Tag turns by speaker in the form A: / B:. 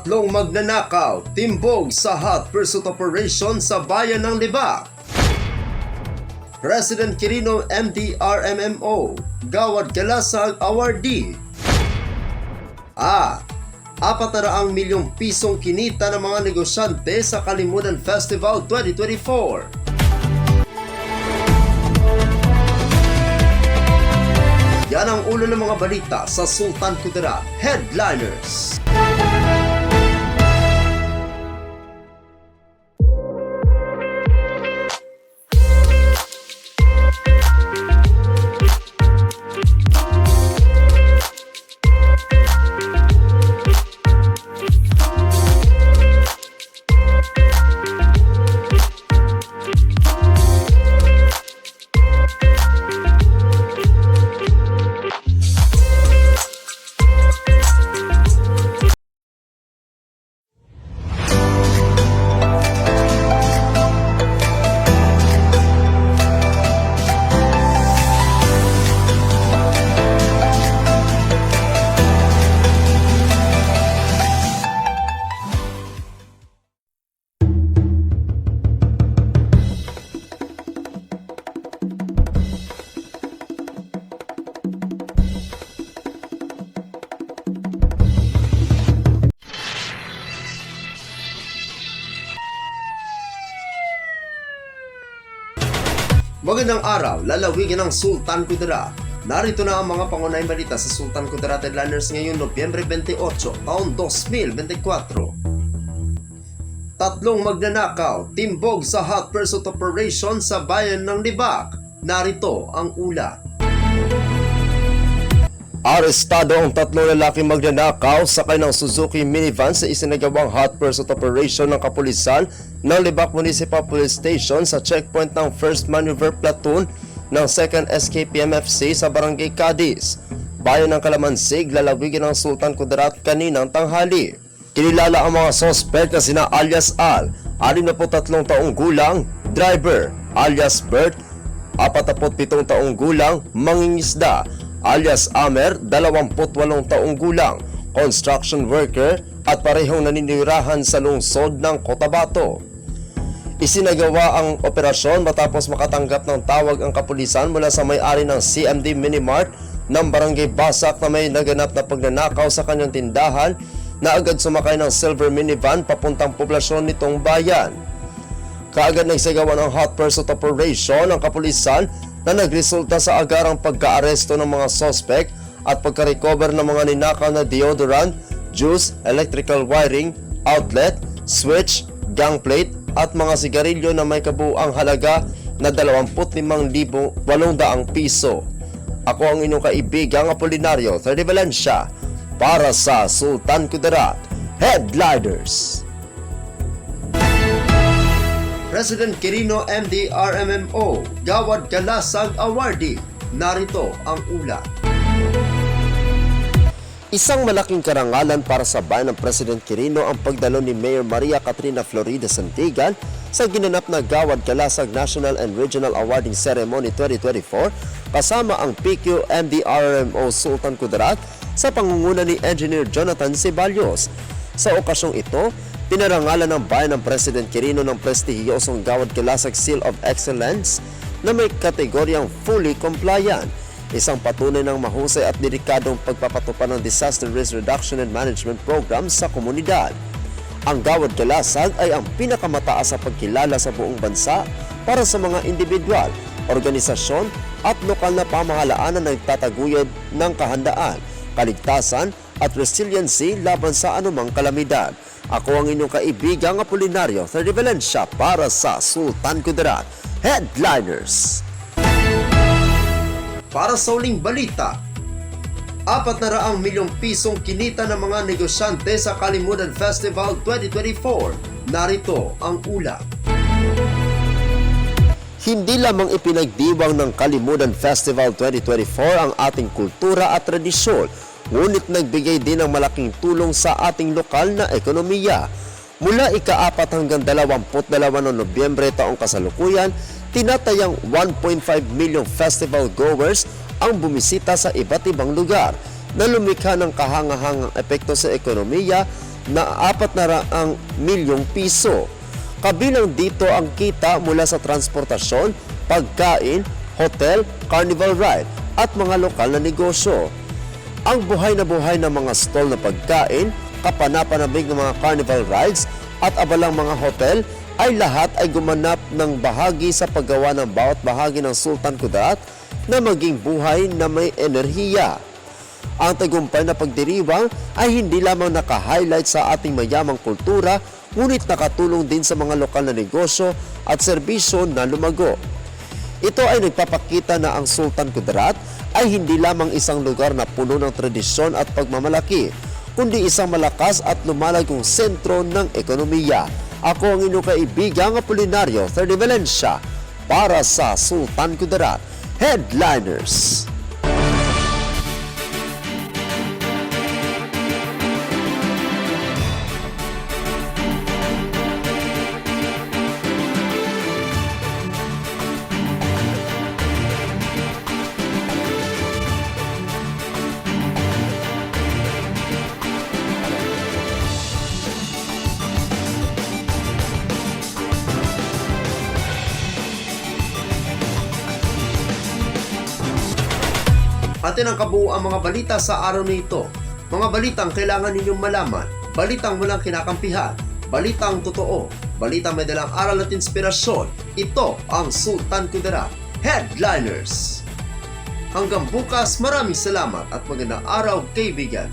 A: Tatlong magnanakaw, timbog sa hot pursuit operation sa bayan ng Libak. President Quirino MDRMMO, Gawad Galasag Awardee. 400 milyong pisong kinita ng mga negosyante sa Kalimudan Festival 2024. Yan ang ulo ng mga balita sa Sultan Kudarat Headliners. Magandang araw, lalawigan ng Sultan Kudarat. Narito na ang mga pangunahing balita sa Sultan Kudarat Headliners ngayon Nobyembre 28, taon 2024. Tatlong magnanakaw, timbog sa hot pursuit operation sa bayan ng Libak. Narito ang ulat. Arestado ang tatlong lalaking magnanakaw sakay ng Suzuki minivan sa isinagawang hot pursuit operation ng kapulisan ng Libak Municipal Police Station sa checkpoint ng 1st Maneuver Platoon ng 2nd SKPMFC sa Barangay Cadiz, bayan ng Kalamansig, lalawigan ng Sultan Kudarat kaninang tanghali. Kinilala ang mga sospek na sina alias Al, 63 taong gulang, driver, alias Bert, 47 taong gulang, mangingisda, alias Amer, 28 taong gulang, construction worker at parehong naninirahan sa lungsod ng Cotabato. Isinagawa ang operasyon matapos makatanggap ng tawag ang kapulisan mula sa may-ari ng CMD Minimart ng Barangay Basak na may naganap na pagnanakaw sa kanyang tindahan na agad sumakay ng silver minivan papuntang poblasyon nitong bayan. Kaagad nagsagawa ng hot pursuit operation ang kapulisan na nagresulta sa agarang pagka-aresto ng mga sospek at pagka-recover ng mga ninakaw na deodorant, juice, electrical wiring, outlet, switch, gangplate at mga sigarilyo na may kabuuang halaga na 25,800 piso. Ako ang inyong kaibigang Apolinario, 30 Valencia, para sa Sultan Kudarat Headliners. President Quirino MDRMMO, Gawad Galasag Awardee. Narito ang ulat. Isang malaking karangalan para sa bayan ng President Quirino ang pagdalo ni Mayor Maria Catrina Florida Santigan sa ginanap na Gawad Galasag National and Regional Awarding Ceremony 2024 kasama ang PQ MDRMO Sultan Kudarat sa pangunguna ni Engineer Jonathan Ceballos. Sa okasyong ito, pinarangalan ng bayan ng President Quirino ng prestihiyosong Gawad Galasag Seal of Excellence na may kategoryang fully compliant, isang patunay ng mahusay at delikadong pagpapatupad ng Disaster Risk Reduction and Management Program sa komunidad. Ang Gawad Galasag ay ang pinakamataas sa pagkilala sa buong bansa para sa mga individual, organisasyon at lokal na pamahalaan na nagtataguyod ng kahandaan, kaligtasan at resiliency laban sa anumang kalamidad. Ako ang inyong kaibigang Apolinario, 30 Valencia, para sa Sultan Kudarat Headliners. Para sa uling balita, 400 milyong pisong kinita ng mga negosyante sa Kalimudan Festival 2024. Narito ang ulat. Hindi lamang ipinagdiwang ng Kalimudan Festival 2024 ang ating kultura at tradisyon, ngunit nagbigay din ng malaking tulong sa ating lokal na ekonomiya. Mula ika-4 hanggang 22 ng Nobyembre taong kasalukuyan, tinatayang 1.5 million festival goers ang bumisita sa iba't ibang lugar na lumikha ng kahangahangang epekto sa ekonomiya na 400 milyong piso. Kabilang dito ang kita mula sa transportasyon, pagkain, hotel, carnival ride at mga lokal na negosyo. Ang buhay ng mga stall na pagkain, kapanapanabig ng mga carnival rides at abalang mga hotel ay lahat ay gumanap ng bahagi sa paggawa ng bawat bahagi ng Sultan Kudarat na maging buhay na may enerhiya. Ang tagumpay na pagdiriwang ay hindi lamang naka-highlight sa ating mayamang kultura, ngunit nakatulong din sa mga lokal na negosyo at serbisyo na lumago. Ito ay nagpapakita na ang Sultan Kudarat ay hindi lamang isang lugar na puno ng tradisyon at pagmamalaki, kundi isang malakas at lumalagong sentro ng ekonomiya. Ako ang inyong kaibigang Apolinario Thirdy Valencia para sa Sultan Kudarat Headliners. Atin ang kabuuan mga balita sa araw na ito. Mga balitang kailangan ninyong malaman, balitang walang kinakampihan, balitang totoo, balitang may dalang aral at inspirasyon. Ito ang Sultan Kudarat Headliners. Hanggang bukas, maraming salamat at magandang araw, kaibigan.